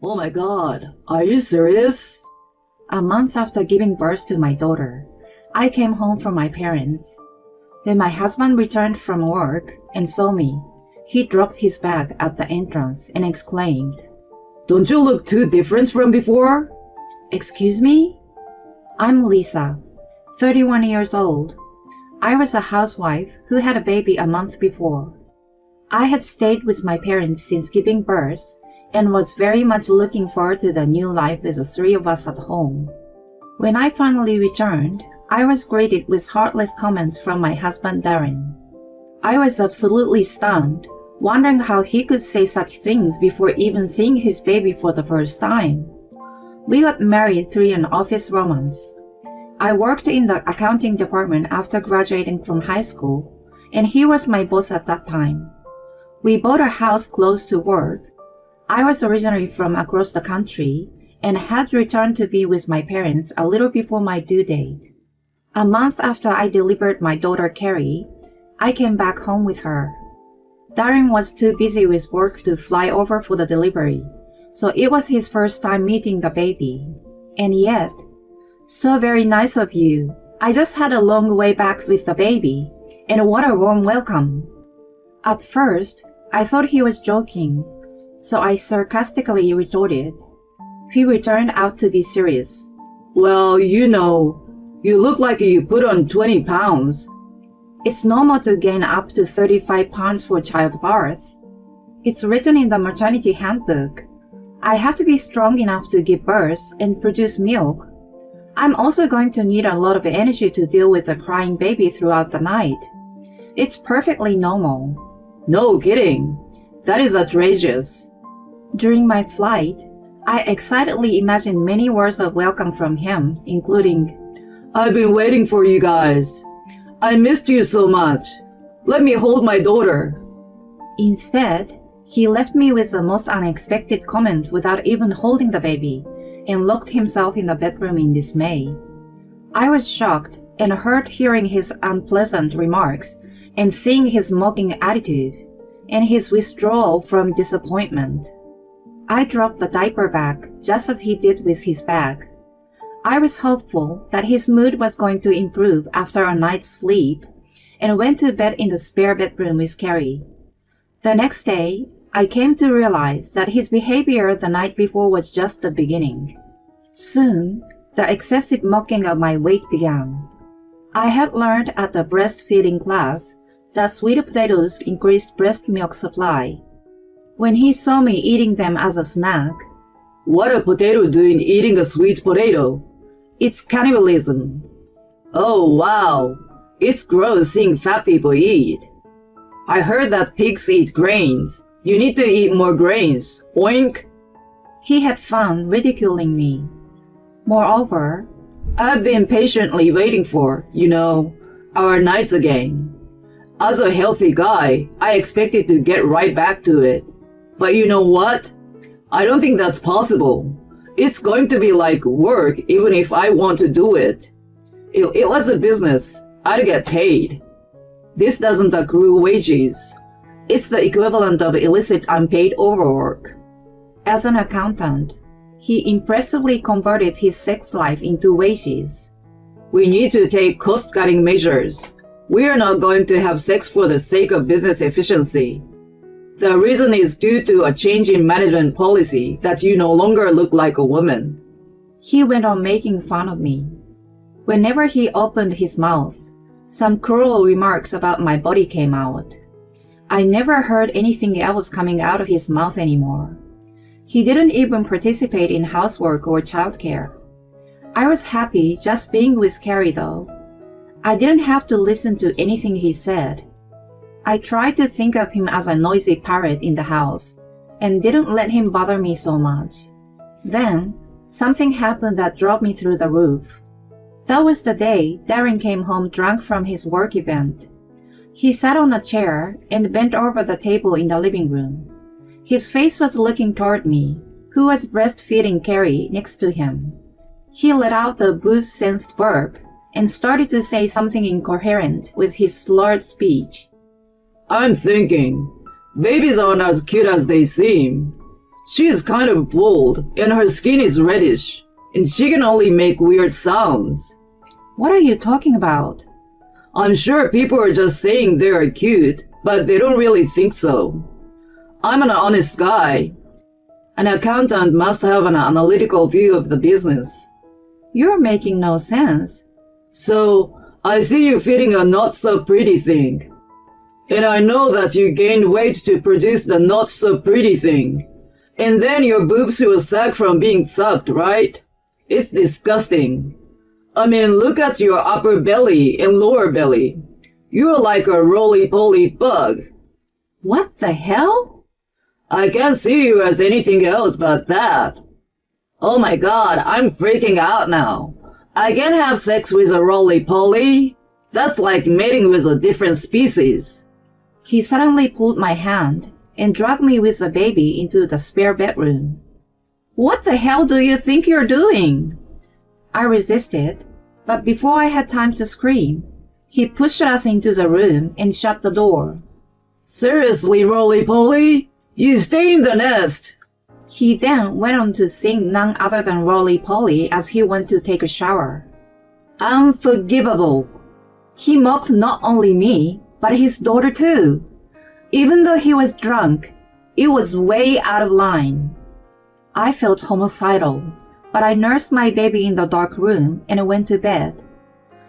Oh my god, are you serious? A month after giving birth to my daughter, I came home from my parents. When my husband returned from work and saw me, he dropped his bag at the entrance and exclaimed, Don't you look too different from before? Excuse me? I'm Lisa, 31 years old. I was a housewife who had a baby a month before. I had stayed with my parents since giving birth and was very much looking forward to the new life with the three of us at home. When I finally returned, I was greeted with heartless comments from my husband Darren. I was absolutely stunned, wondering how he could say such things before even seeing his baby for the first time. We got married through an office romance. I worked in the accounting department after graduating from high school, and he was my boss at that time. We bought a house close to work. I was originally from across the country and had returned to be with my parents a little before my due date. A month after I delivered my daughter Carrie, I came back home with her. Darren was too busy with work to fly over for the delivery, so it was his first time meeting the baby. And yet, so very nice of you. I just had a long way back with the baby, and what a warm welcome. At first, I thought he was joking, so I sarcastically retorted. He turned out to be serious. Well, you look like you put on 20 pounds. It's normal to gain up to 35 pounds for childbirth. It's written in the maternity handbook. I have to be strong enough to give birth and produce milk. I'm also going to need a lot of energy to deal with a crying baby throughout the night. It's perfectly normal. No kidding. That is outrageous. During my flight, I excitedly imagined many words of welcome from him, including, I've been waiting for you guys. I missed you so much. Let me hold my daughter. Instead, he left me with the most unexpected comment without even holding the baby and locked himself in the bedroom in dismay. I was shocked and hurt hearing his unpleasant remarks and seeing his mocking attitude and his withdrawal from disappointment. I dropped the diaper bag just as he did with his bag. I was hopeful that his mood was going to improve after a night's sleep and went to bed in the spare bedroom with Carrie. The next day, I came to realize that his behavior the night before was just the beginning. Soon, the excessive mocking of my weight began. I had learned at the breastfeeding class that sweet potatoes increased breast milk supply. When he saw me eating them as a snack, What a potato doing eating a sweet potato? it's cannibalism. Oh wow, it's gross seeing fat people eat. I heard that pigs eat grains. You need to eat more grains. Oink. He had fun ridiculing me. Moreover, I've been patiently waiting for, our nights again. As a healthy guy, I expected to get right back to it. But you know what? I don't think that's possible. It's going to be like work even if I want to do it. If it was a business, I'd get paid. This doesn't accrue wages. It's the equivalent of illicit unpaid overwork. as an accountant, he impressively converted his sex life into wages. We need to take cost-cutting measures. We are not going to have sex for the sake of business efficiency. The reason is due to a change in management policy that you no longer look like a woman. He went on making fun of me. Whenever he opened his mouth, some cruel remarks about my body came out. I never heard anything else coming out of his mouth anymore. He didn't even participate in housework or childcare. I was happy just being with Carrie though. I didn't have to listen to anything he said. I tried to think of him as a noisy parrot in the house and didn't let him bother me so much. Then, something happened that drove me through the roof. That was the day Darren came home drunk from his work event. He sat on a chair and bent over the table in the living room. His face was looking toward me, who was breastfeeding Carrie next to him. He let out a booze-sensed burp and started to say something incoherent with his slurred speech. I'm thinking, babies aren't as cute as they seem. She is kind of bald, and her skin is reddish, and she can only make weird sounds. What are you talking about? I'm sure people are just saying they are cute, but they don't really think so. I'm an honest guy. An accountant must have an analytical view of the business. You're making no sense. So, I see you feeding a not-so-pretty thing. And I know that you gained weight to produce the not-so-pretty thing. And then your boobs will sag from being sucked, right? It's disgusting. I mean, look at your upper belly and lower belly. You're like a roly-poly bug. What the hell? I can't see you as anything else but that. Oh my god, I'm freaking out now. I can't have sex with a roly-poly. That's like mating with a different species. He suddenly pulled my hand and dragged me with the baby into the spare bedroom. What the hell do you think you're doing? I resisted, but before I had time to scream, he pushed us into the room and shut the door. Seriously, roly-poly? You stay in the nest. He then went on to sing none other than roly-poly as he went to take a shower. Unforgivable. He mocked not only me, but his daughter too. Even though he was drunk, it was way out of line. I felt homicidal, but I nursed my baby in the dark room and went to bed.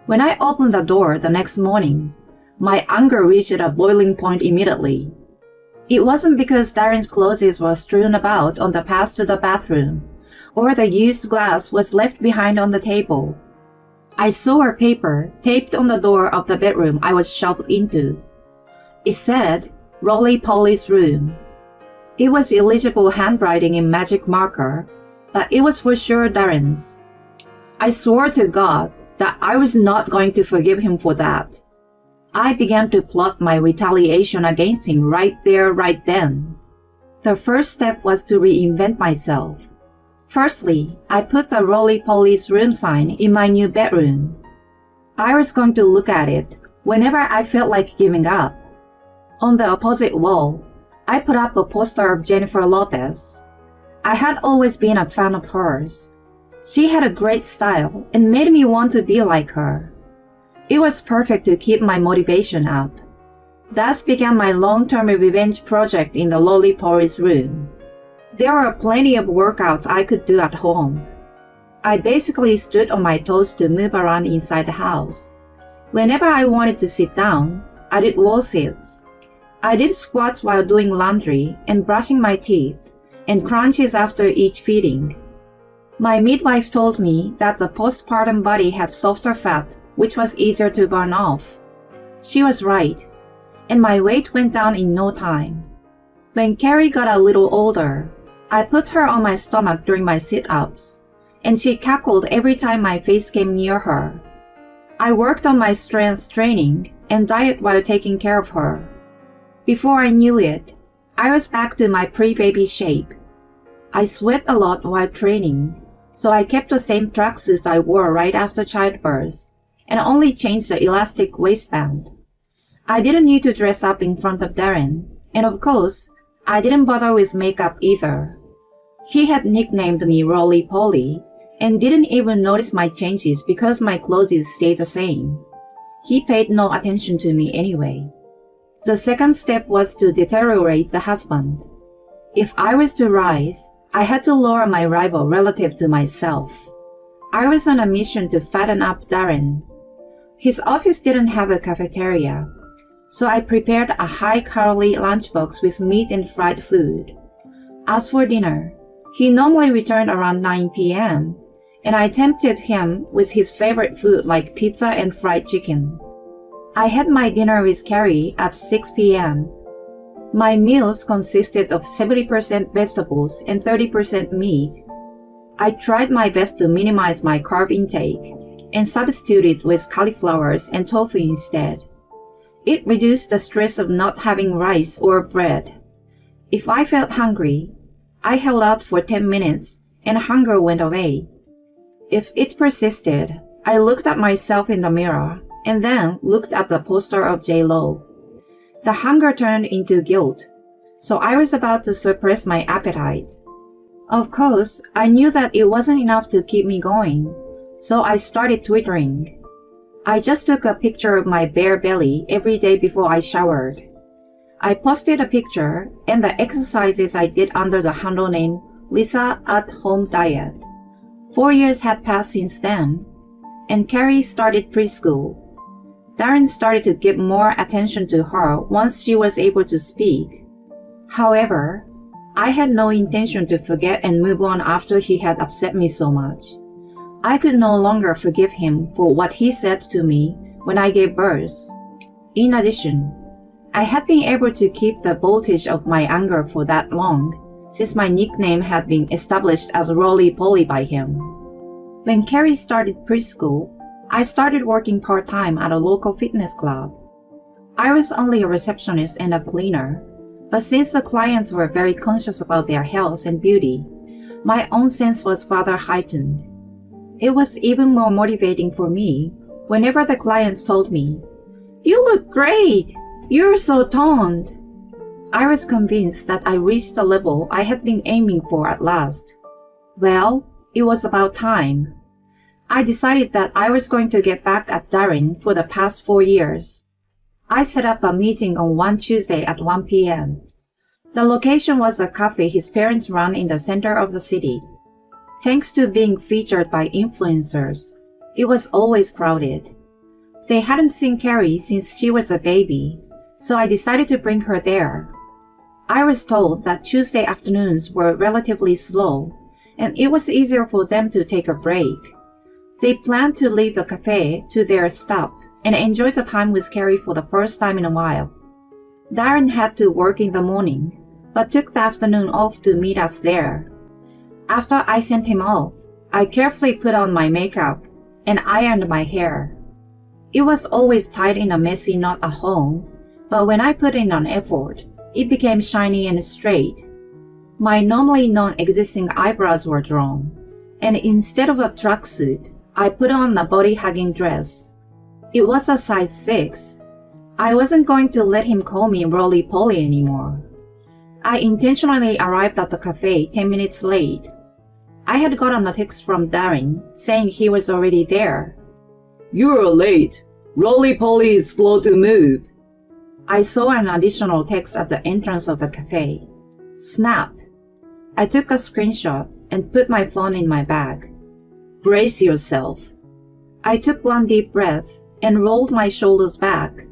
When I opened the door the next morning, my anger reached a boiling point immediately. It wasn't because Darren's clothes were strewn about on the path to the bathroom, or the used glass was left behind on the table. I saw a paper taped on the door of the bedroom I was shoved into. It said, Roly-Poly's room. It was illegible handwriting in magic marker, but it was for sure Darren's. I swore to God that I was not going to forgive him for that. I began to plot my retaliation against him right there, right then. The first step was to reinvent myself. Firstly, I put the Roly-Poly's room sign in my new bedroom. I was going to look at it whenever I felt like giving up. On the opposite wall, I put up a poster of Jennifer Lopez. I had always been a fan of hers. She had a great style and made me want to be like her. It was perfect to keep my motivation up. Thus began my long-term revenge project in the Roly-Poly's room. There were plenty of workouts I could do at home. I basically stood on my toes to move around inside the house. Whenever I wanted to sit down, I did wall sits. I did squats while doing laundry and brushing my teeth, and crunches after each feeding. My midwife told me that the postpartum body had softer fat, which was easier to burn off. She was right, and my weight went down in no time. When Carrie got a little older, I put her on my stomach during my sit-ups, and she cackled every time my face came near her. I worked on my strength training and diet while taking care of her. Before I knew it, I was back to my pre-baby shape. I sweat a lot while training, so I kept the same tracksuits I wore right after childbirth, and only changed the elastic waistband. I didn't need to dress up in front of Darren, and of course, I didn't bother with makeup either. He had nicknamed me Roly-Poly, and didn't even notice my changes because my clothes stayed the same. He paid no attention to me anyway. The second step was to deteriorate the husband. If I was to rise, I had to lower my rival relative to myself. I was on a mission to fatten up Darren. His office didn't have a cafeteria, so I prepared a high-calorie lunchbox with meat and fried food. As for dinner, he normally returned around 9 p.m., and I tempted him with his favorite food like pizza and fried chicken. I had my dinner with Carrie at 6 p.m. My meals consisted of 70% vegetables and 30% meat. I tried my best to minimize my carb intake and substituted with cauliflowers and tofu instead. It reduced the stress of not having rice or bread. If I felt hungry, I held out for 10 minutes and hunger went away. If it persisted, I looked at myself in the mirror and then looked at the poster of J-Lo. The hunger turned into guilt, so I was about to suppress my appetite. Of course, I knew that it wasn't enough to keep me going, so I started twittering. I just took a picture of my bare belly every day before I showered. I posted a picture and the exercises I did under the handle name Lisa at Home Diet. 4 years had passed since then, and Carrie started preschool. Darren started to give more attention to her once she was able to speak. However, I had no intention to forget and move on after he had upset me so much. I could no longer forgive him for what he said to me when I gave birth. In addition, I had been able to keep the voltage of my anger for that long, since my nickname had been established as Roly-Poly by him. When Carrie started preschool, I started working part-time at a local fitness club. I was only a receptionist and a cleaner, but since the clients were very conscious about their health and beauty, my own sense was further heightened. It was even more motivating for me whenever the clients told me, "You look great! You're so toned!" I was convinced that I reached the level I had been aiming for at last. Well, it was about time. I decided that I was going to get back at Darren for the past 4 years. I set up a meeting on one Tuesday at 1 p.m. The location was a cafe his parents run in the center of the city. Thanks to being featured by influencers, it was always crowded. They hadn't seen Carrie since she was a baby, so I decided to bring her there. I was told that Tuesday afternoons were relatively slow, and it was easier for them to take a break. They planned to leave the cafe to their stop and enjoy the time with Carrie for the first time in a while. Darren had to work in the morning, but took the afternoon off to meet us there. After I sent him off, I carefully put on my makeup and ironed my hair. It was always tied in a messy knot at home, but when I put in an effort, it became shiny and straight. My normally non-existing eyebrows were drawn, and instead of a tracksuit, I put on a body-hugging dress. It was a size 6. I wasn't going to let him call me Roly-Poly anymore. I intentionally arrived at the cafe 10 minutes late. I had gotten a text from Darren saying he was already there. "You're late. Roly-Poly is slow to move." I saw an additional text at the entrance of the cafe. Snap! I took a screenshot and put my phone in my bag. Brace yourself. I took one deep breath and rolled my shoulders back.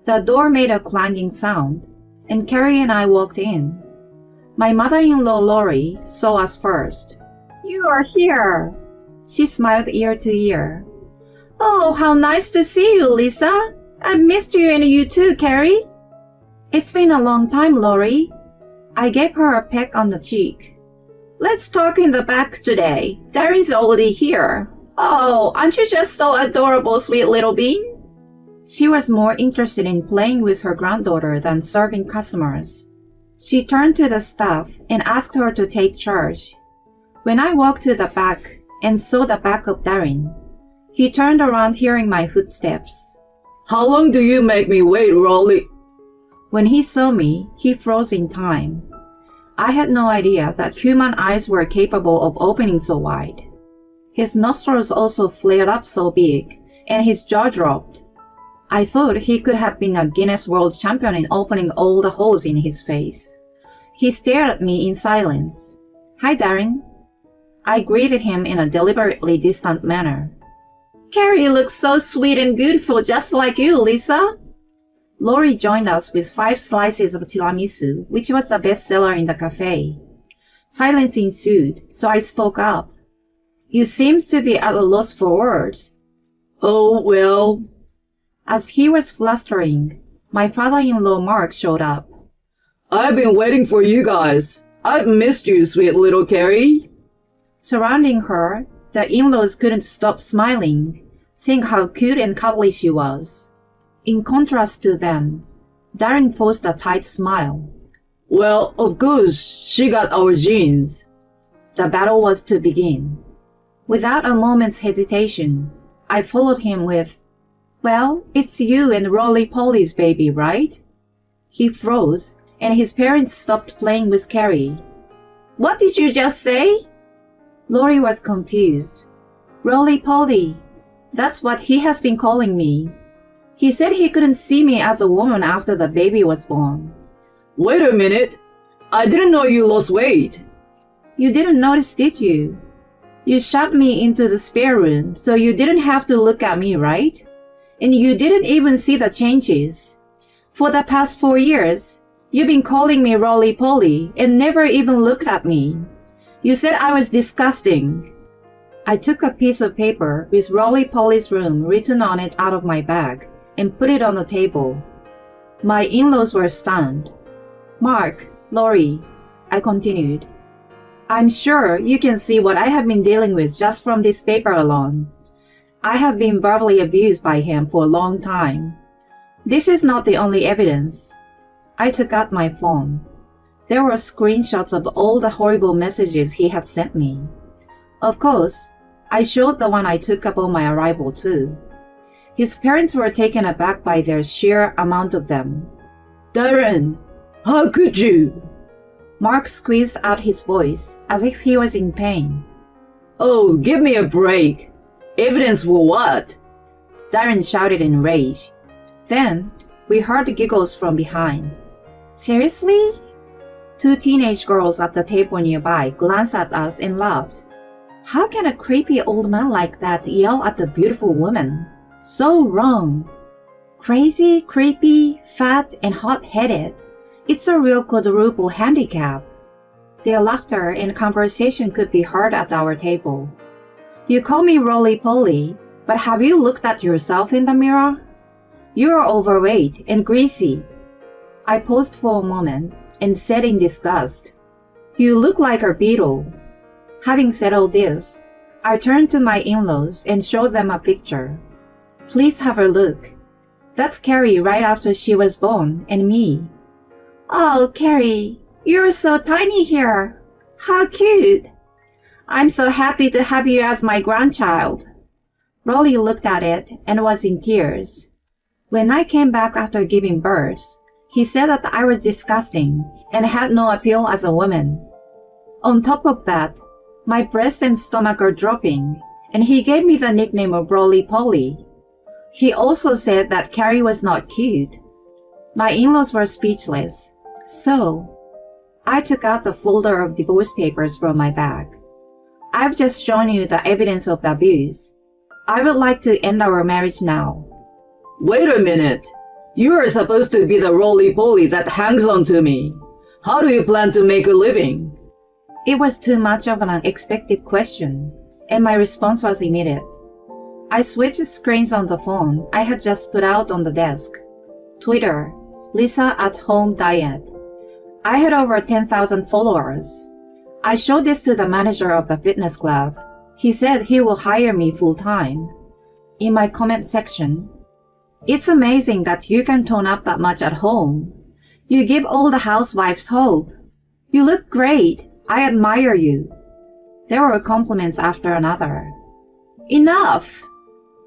The door made a clanging sound, and Carrie and I walked in. My mother-in-law Lori saw us first. "You are here!" She smiled ear to ear. "Oh, how nice to see you, Lisa! I missed you and you too, Carrie." "It's been a long time, Lori." I gave her a peck on the cheek. "Let's talk in the back today. Darren's already here." "Oh, aren't you just so adorable, sweet little bean?" She was more interested in playing with her granddaughter than serving customers. She turned to the staff and asked her to take charge. When I walked to the back and saw the back of Darren, he turned around hearing my footsteps. "How long do you make me wait, Rolly?" When he saw me, he froze in time. I had no idea that human eyes were capable of opening so wide. His nostrils also flared up so big, and his jaw dropped. I thought he could have been a Guinness World Champion in opening all the holes in his face. He stared at me in silence. "Hi, Darren." I greeted him in a deliberately distant manner. "Carrie looks so sweet and beautiful, just like you, Lisa." Lori joined us with 5 slices of tiramisu, which was a bestseller in the cafe. Silence ensued, so I spoke up. "You seem to be at a loss for words." "Oh, well." As he was flustering, my father-in-law Mark showed up. "I've been waiting for you guys. I've missed you, sweet little Carrie." Surrounding her, the in-laws couldn't stop smiling, seeing how cute and cuddly she was. In contrast to them, Darren forced a tight smile. "Well, of course, she got our genes." The battle was to begin. Without a moment's hesitation, I followed him with, "Well, it's you and Roly-Poly's baby, right?" He froze and his parents stopped playing with Carrie. What did you just say? Lori was confused. Roly-poly. That's what he has been calling me. He said he couldn't see me as a woman after the baby was born. Wait a minute. I didn't know you lost weight. You didn't notice, did you? You shoved me into the spare room, so you didn't have to look at me, right? And you didn't even see the changes. For the past 4 years, you've been calling me roly-poly and never even looked at me. You said I was disgusting. I took a piece of paper with Roly-Poly's room written on it out of my bag and put it on the table. My in-laws were stunned. Mark, Lori, I continued. I'm sure you can see what I have been dealing with just from this paper alone. I have been verbally abused by him for a long time. This is not the only evidence. I took out my phone. There were screenshots of all the horrible messages he had sent me. Of course, I showed the one I took upon my arrival too. His parents were taken aback by their sheer amount of them. Darren, how could you? Mark squeezed out his voice as if he was in pain. Oh, give me a break. Evidence for what? Darren shouted in rage. Then, we heard giggles from behind. Seriously? 2 teenage girls at the table nearby glanced at us and laughed. How can a creepy old man like that yell at a beautiful woman? So wrong. Crazy, creepy, fat, and hot-headed. It's a real quadruple handicap. Their laughter and conversation could be heard at our table. You call me roly-poly, but have you looked at yourself in the mirror? You're overweight and greasy. I paused for a moment and said in disgust, You look like a beetle. Having said all this, I turned to my in-laws and showed them a picture. Please have a look. That's Carrie right after she was born, and me. Oh, Carrie, you're so tiny here. How cute. I'm so happy to have you as my grandchild. Rolly looked at it and was in tears. When I came back after giving birth, he said that I was disgusting and had no appeal as a woman. On top of that, my breast and stomach are dropping, and he gave me the nickname of Roly-Poly. He also said that Carrie was not cute. My in-laws were speechless. So, I took out the folder of divorce papers from my bag. I've just shown you the evidence of the abuse. I would like to end our marriage now. Wait a minute. You are supposed to be the roly-poly that hangs on to me. How do you plan to make a living? It was too much of an unexpected question, and my response was immediate. I switched screens on the phone I had just put out on the desk. Twitter, Lisa at Home Diet. I had over 10,000 followers. I showed this to the manager of the fitness club. He said he will hire me full-time. In my comment section, It's amazing that you can tone up that much at home. You give all the housewives hope. You look great. I admire you. There were compliments after another. Enough!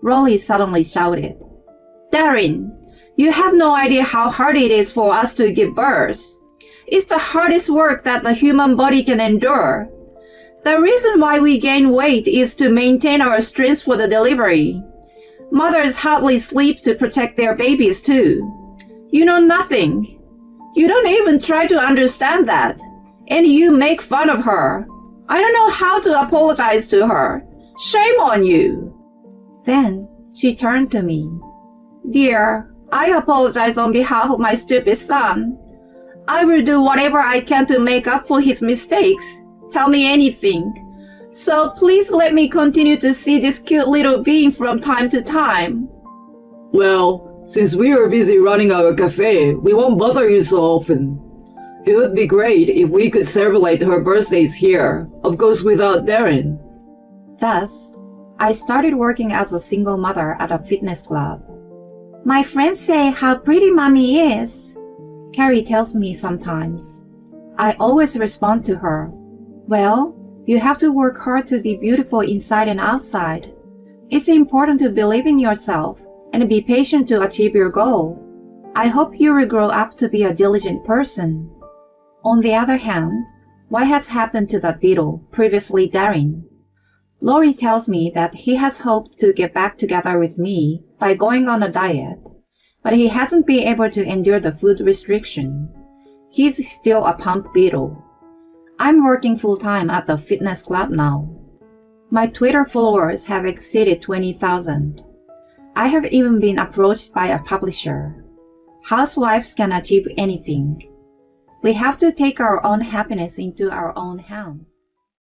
Rolly suddenly shouted. Darren, you have no idea how hard it is for us to give birth. It's the hardest work that the human body can endure. The reason why we gain weight is to maintain our strength for the delivery. Mothers hardly sleep to protect their babies too. You know nothing. You don't even try to understand that. And you make fun of her. I don't know how to apologize to her. Shame on you. Then she turned to me. Dear, I apologize on behalf of my stupid son. I will do whatever I can to make up for his mistakes. Tell me anything. So please let me continue to see this cute little being from time to time. Well, since we are busy running our cafe, we won't bother you so often. It would be great if we could celebrate her birthdays here, of course without Darren. Thus, I started working as a single mother at a fitness club. My friends say how pretty mommy is, Carrie tells me sometimes. I always respond to her, well, you have to work hard to be beautiful inside and outside. It's important to believe in yourself and be patient to achieve your goal. I hope you will grow up to be a diligent person. On the other hand, what has happened to the beetle, previously Darren? Laurie tells me that he has hoped to get back together with me by going on a diet, but he hasn't been able to endure the food restriction. He's still a pump beetle. I'm working full-time at the fitness club now. My Twitter followers have exceeded 20,000. I have even been approached by a publisher. Housewives can achieve anything. We have to take our own happiness into our own hands.